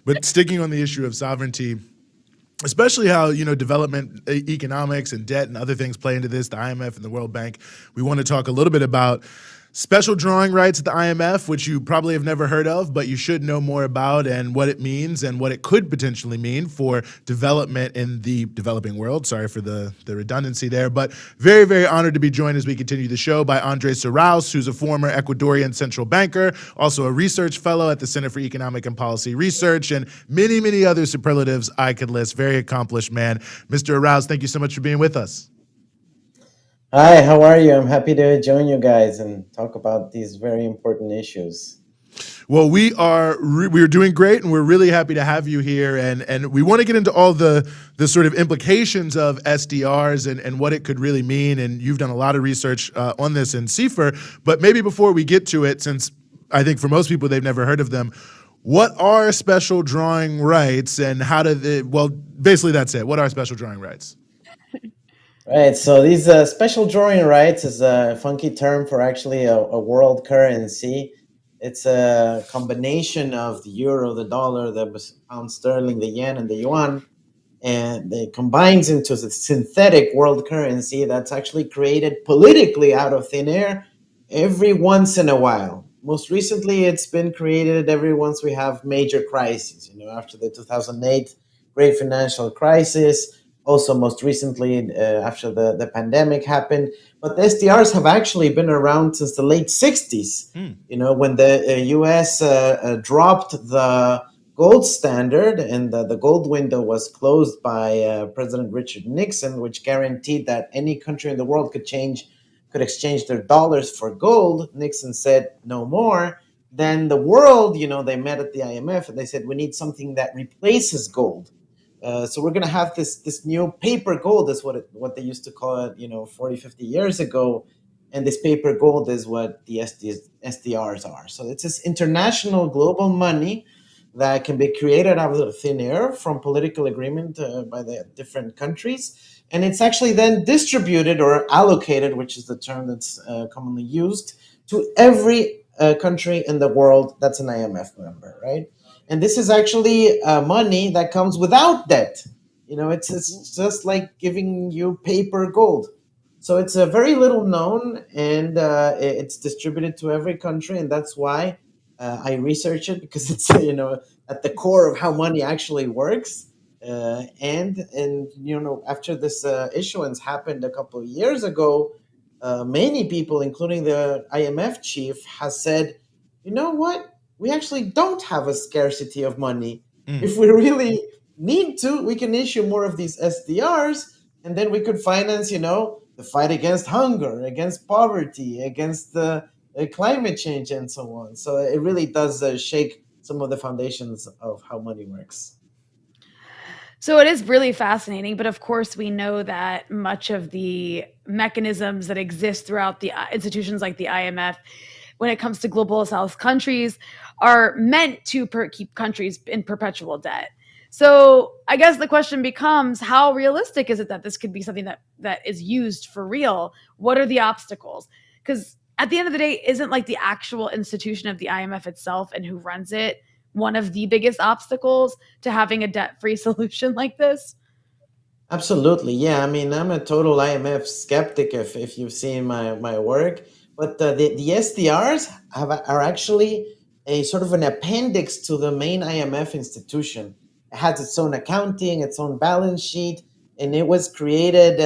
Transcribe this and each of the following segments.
But sticking on the issue of sovereignty, especially how, development economics and debt and other things play into this, the IMF and the World Bank, we want to talk a little bit about special drawing rights at the IMF, which you probably have never heard of, but you should know more about, and what it means and what it could potentially mean for development in the developing world. Sorry for the redundancy there, but very, very honored to be joined as we continue the show by Andrés Arauz, who's a former Ecuadorian central banker, also a research fellow at the Center for Economic and Policy Research, and many, many other superlatives I could list. Very accomplished man. Mr. Arauz, thank you so much for being with us. Hi, how are you? I'm happy to join you guys and talk about these very important issues. Well, we're doing great, and we're really happy to have you here. And we want to get into all the sort of implications of SDRs and what it could really mean. And you've done a lot of research on this in CIFER. But maybe before we get to it, since I think for most people they've never heard of them, what are special drawing rights, and how do they? Well, basically that's it. What are special drawing rights? Right, so these special drawing rights is a funky term for actually a world currency. It's a combination of the euro, the dollar, the pound sterling, the yen, and the yuan, and it combines into a synthetic world currency that's actually created politically out of thin air every once in a while. Most recently, it's been created every once we have major crises, after the 2008 great financial crisis. Also, most recently, after the pandemic happened. But the SDRs have actually been around since the late 60s, when the US dropped the gold standard, and the gold window was closed by President Richard Nixon, which guaranteed that any country in the world could exchange their dollars for gold. Nixon said no more. Then the world, they met at the IMF and they said, we need something that replaces gold. So we're going to have this new paper gold, is what they used to call it, 40, 50 years ago. And this paper gold is what the SDRs are. So it's this international global money that can be created out of thin air from political agreement by the different countries. And it's actually then distributed or allocated, which is the term that's commonly used, to every country in the world that's an IMF member, right? And this is actually money that comes without debt. It's just like giving you paper gold. So it's very little known, and it's distributed to every country, and that's why I research it, because it's at the core of how money actually works. And after this issuance happened a couple of years ago, many people, including the IMF chief, has said, you know what? We actually don't have a scarcity of money. If we really need to, we can issue more of these SDRs, and then we could finance, the fight against hunger, against poverty, against the climate change, and so on. So it really does shake some of the foundations of how money works. So it is really fascinating, but of course we know that much of the mechanisms that exist throughout the institutions like the IMF, when it comes to global South countries, are meant to keep countries in perpetual debt. So I guess the question becomes, how realistic is it that this could be something that is used for real? What are the obstacles? Because at the end of the day, isn't like the actual institution of the IMF itself and who runs it one of the biggest obstacles to having a debt-free solution like this? Absolutely. Yeah. I mean, I'm a total IMF skeptic if you've seen my work. But the SDRs are actually a sort of an appendix to the main IMF institution. It has its own accounting, its own balance sheet, and it was created,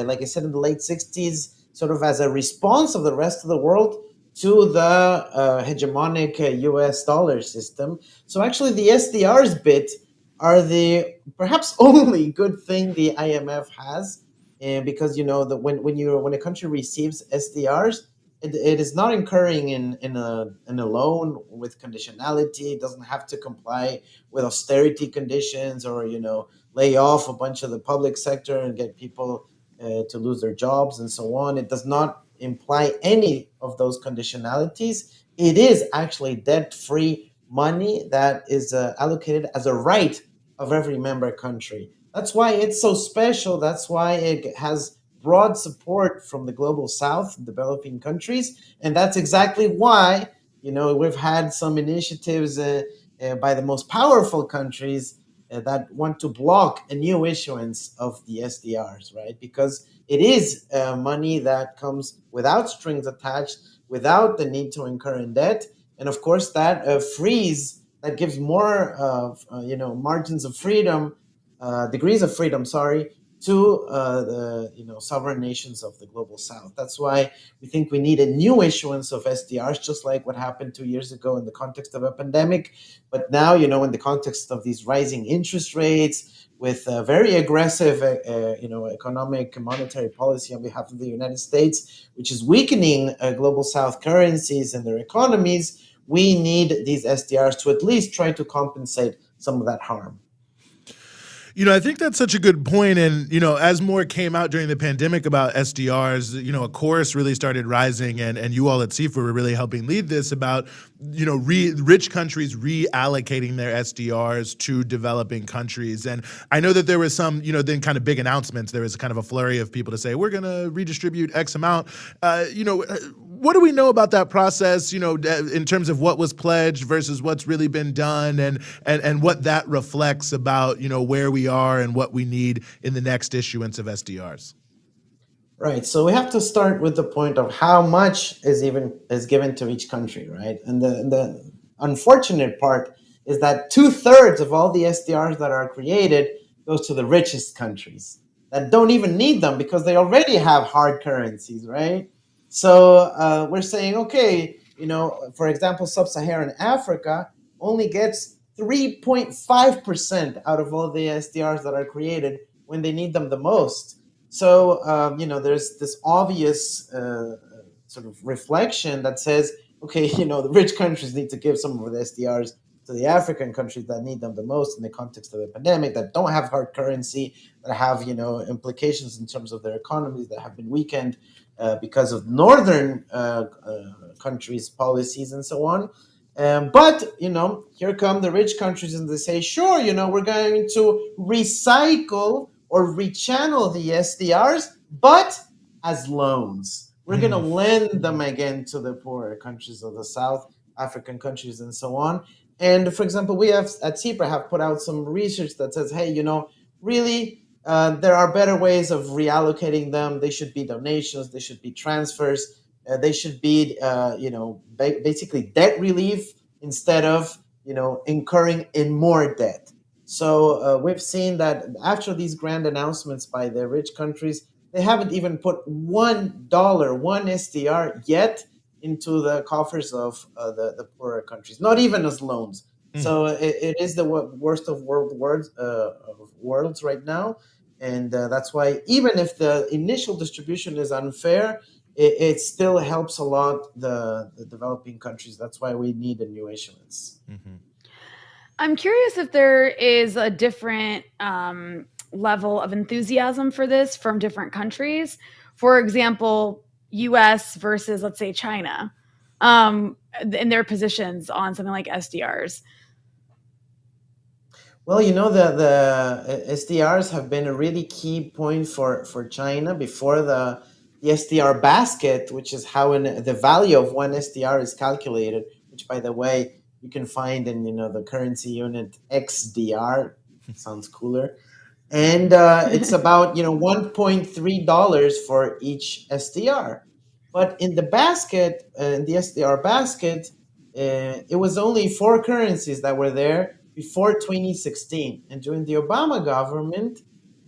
like I said, in the late 60s, sort of as a response of the rest of the world to the hegemonic US dollar system. So actually the SDRs bit are the perhaps only good thing the IMF has, because when a country receives SDRs, it is not incurring in a loan with conditionality. It doesn't have to comply with austerity conditions, or lay off a bunch of the public sector and get people to lose their jobs and so on. It does not imply any of those conditionalities. It is actually debt-free money that is allocated as a right of every member country. That's why it's so special. That's why it has broad support from the global South, developing countries. And that's exactly why, we've had some initiatives by the most powerful countries that want to block a new issuance of the SDRs, right? Because it is money that comes without strings attached, without the need to incur in debt, and of course that that gives more margins of freedom, degrees of freedom, sorry, to the sovereign nations of the global south. That's why we think we need a new issuance of SDRs, just like what happened 2 years ago in the context of a pandemic. But now, in the context of these rising interest rates, with very aggressive, economic and monetary policy on behalf of the United States, which is weakening global South currencies and their economies, we need these SDRs to at least try to compensate some of that harm. I think that's such a good point. And, as more came out during the pandemic about SDRs, a chorus really started rising, and you all at CIFA were really helping lead this about, rich countries reallocating their SDRs to developing countries. And I know that there was some, then kind of big announcements. There was kind of a flurry of people to say, we're going to redistribute X amount. What do we know about that process, in terms of what was pledged versus what's really been done, and what that reflects about, where we are and what we need in the next issuance of SDRs? Right. So we have to start with the point of how much is given to each country, right? And the unfortunate part is that 2/3 of all the SDRs that are created goes to the richest countries that don't even need them because they already have hard currencies, right? So we're saying, okay, for example, Sub-Saharan Africa only gets 3.5% out of all the SDRs that are created when they need them the most. So, there's this obvious sort of reflection that says, okay, the rich countries need to give some of the SDRs to the African countries that need them the most in the context of the pandemic, that don't have hard currency, that have, implications in terms of their economies that have been weakened because of northern countries' policies and so on. But, here come the rich countries and they say, sure, we're going to recycle or rechannel the SDRs, but as loans. We're going to lend them again to the poorer countries of the South, African countries and so on. And for example, we have at CIPRA have put out some research that says, hey, really, there are better ways of reallocating them. They should be donations. They should be transfers. They should be, basically debt relief instead of, incurring in more debt. So we've seen that after these grand announcements by the rich countries, they haven't even put $1, one SDR yet into the coffers of the poorer countries, not even as loans. So it is the worst of worlds right now. And that's why even if the initial distribution is unfair, it still helps a lot the developing countries. That's why we need a new issuance. Mm-hmm. I'm curious if there is a different level of enthusiasm for this from different countries. For example, US versus, let's say, China, in their positions on something like SDRs. Well, the SDRs have been a really key point for China before the SDR basket, which is how the value of one SDR is calculated, which, by the way, you can find in the currency unit XDR. Sounds cooler. And it's about $1.3 for each SDR. But in the basket, in the SDR basket, it was only 4 currencies that were there before 2016. And during the Obama government,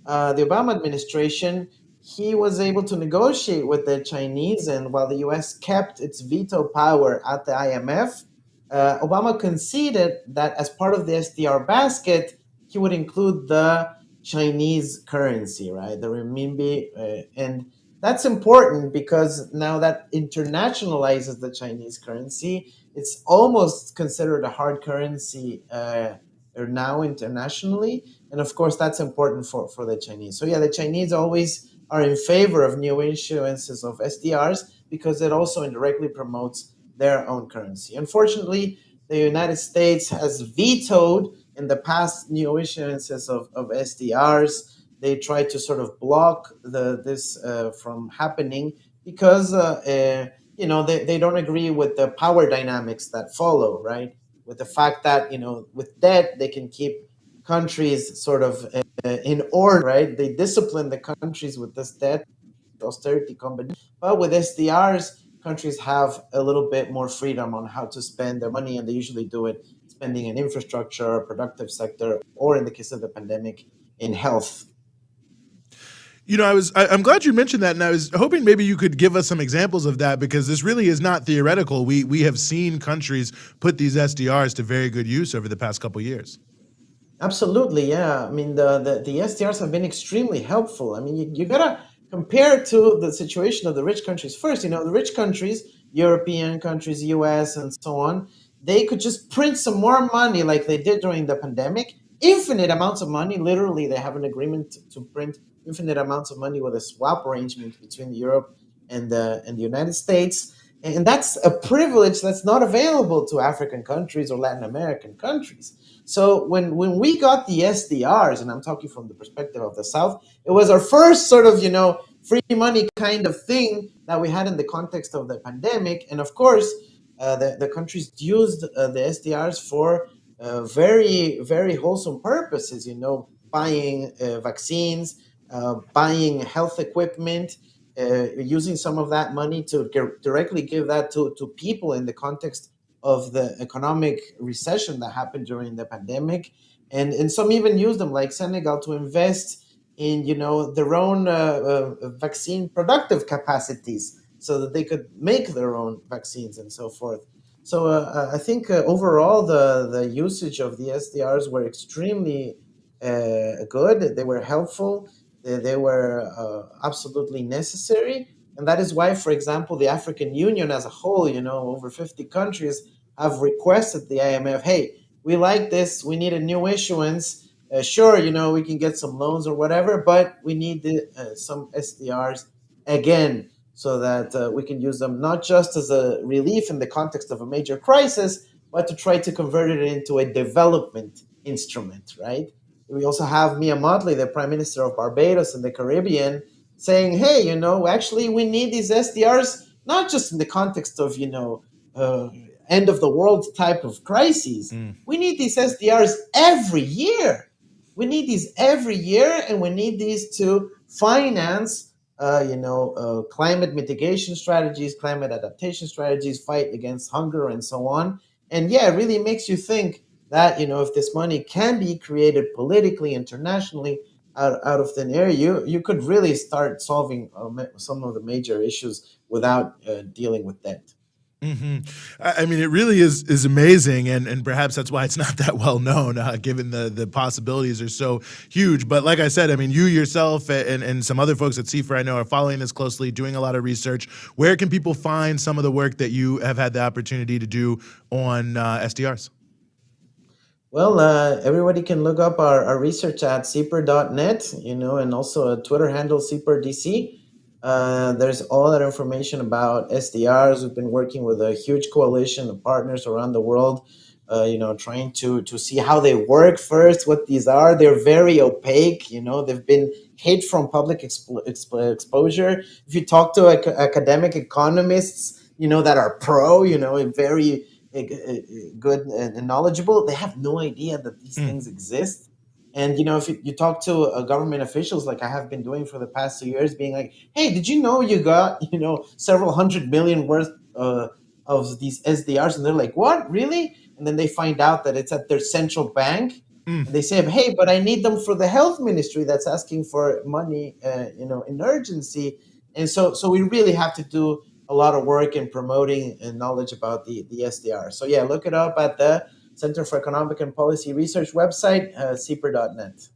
the Obama administration, he was able to negotiate with the Chinese. And while the US kept its veto power at the IMF, Obama conceded that as part of the SDR basket, he would include the Chinese currency, right? The renminbi. And that's important because now that internationalizes the Chinese currency. It's almost considered a hard currency now internationally. And of course, that's important for the Chinese. So yeah, the Chinese always are in favor of new issuances of SDRs because it also indirectly promotes their own currency. Unfortunately, the United States has vetoed in the past new issuances of SDRs. They try to sort of block this from happening because they don't agree with the power dynamics that follow, right? with the fact that, with debt, they can keep countries sort of in order, right? They discipline the countries with this debt austerity combination. But with SDRs, countries have a little bit more freedom on how to spend their money, and they usually do it spending in infrastructure, productive sector, or in the case of the pandemic, in health. I'm glad you mentioned that, and I was hoping maybe you could give us some examples of that, because this really is not theoretical. We have seen countries put these SDRs to very good use over the past couple of years. Absolutely, yeah. I mean, the SDRs have been extremely helpful. I mean, you gotta compare to the situation of the rich countries first. The rich countries, European countries, US, and so on, they could just print some more money like they did during the pandemic, infinite amounts of money. Literally, they have an agreement to print infinite amounts of money with a swap arrangement between Europe and the United States. And that's a privilege that's not available to African countries or Latin American countries. So when we got the SDRs, and I'm talking from the perspective of the South, it was our first sort of, free money kind of thing that we had in the context of the pandemic. And of course, the countries used the SDRs for very, very wholesome purposes, buying vaccines, buying health equipment, using some of that money to directly give that to people in the context of the economic recession that happened during the pandemic. And some even use them, like Senegal, to invest in their own vaccine productive capacities so that they could make their own vaccines and so forth. So I think overall the usage of the SDRs were extremely good. They were helpful. They were absolutely necessary. And that is why, for example, the African Union as a whole, over 50 countries have requested the IMF, hey, we like this, we need a new issuance. Sure, we can get some loans or whatever, but we need some SDRs again, so that we can use them not just as a relief in the context of a major crisis, but to try to convert it into a development instrument, right? We also have Mia Mottley, the Prime Minister of Barbados in the Caribbean, saying, hey, actually we need these SDRs, not just in the context of, end of the world type of crises. We need these SDRs every year. We need these every year, and we need these to finance, climate mitigation strategies, climate adaptation strategies, fight against hunger, and so on. And yeah, it really makes you think that, if this money can be created politically, internationally, out of thin air, you could really start solving some of the major issues without dealing with debt. Mm-hmm. I mean, it really is amazing, and perhaps that's why it's not that well known, given the possibilities are so huge. But like I said, I mean, you yourself and some other folks at CFR I know are following this closely, doing a lot of research. Where can people find some of the work that you have had the opportunity to do on SDRs? Well, everybody can look up our research at cper.net, and also a Twitter handle, cperdc. There's all that information about SDRs. We've been working with a huge coalition of partners around the world, trying to see how they work first, what these are. They're very opaque. They've been hid from public exposure. If you talk to academic economists, that are pro, very good and knowledgeable, they have no idea that these things exist. And, if you talk to government officials, like I have been doing for the past 2 years, being like, hey, did you know you got, several $100 million worth of these SDRs? And they're like, what, really? And then they find out that it's at their central bank. And they say, hey, but I need them for the health ministry that's asking for money, in urgency. And so we really have to do a lot of work in promoting knowledge about the SDR. So yeah, look it up at the Center for Economic and Policy Research website, cper.net.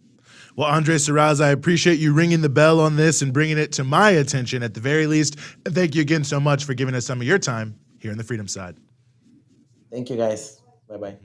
Well, Andrés Arauz, I appreciate you ringing the bell on this and bringing it to my attention at the very least. And thank you again so much for giving us some of your time here on the Freedom Side. Thank you, guys. Bye-bye.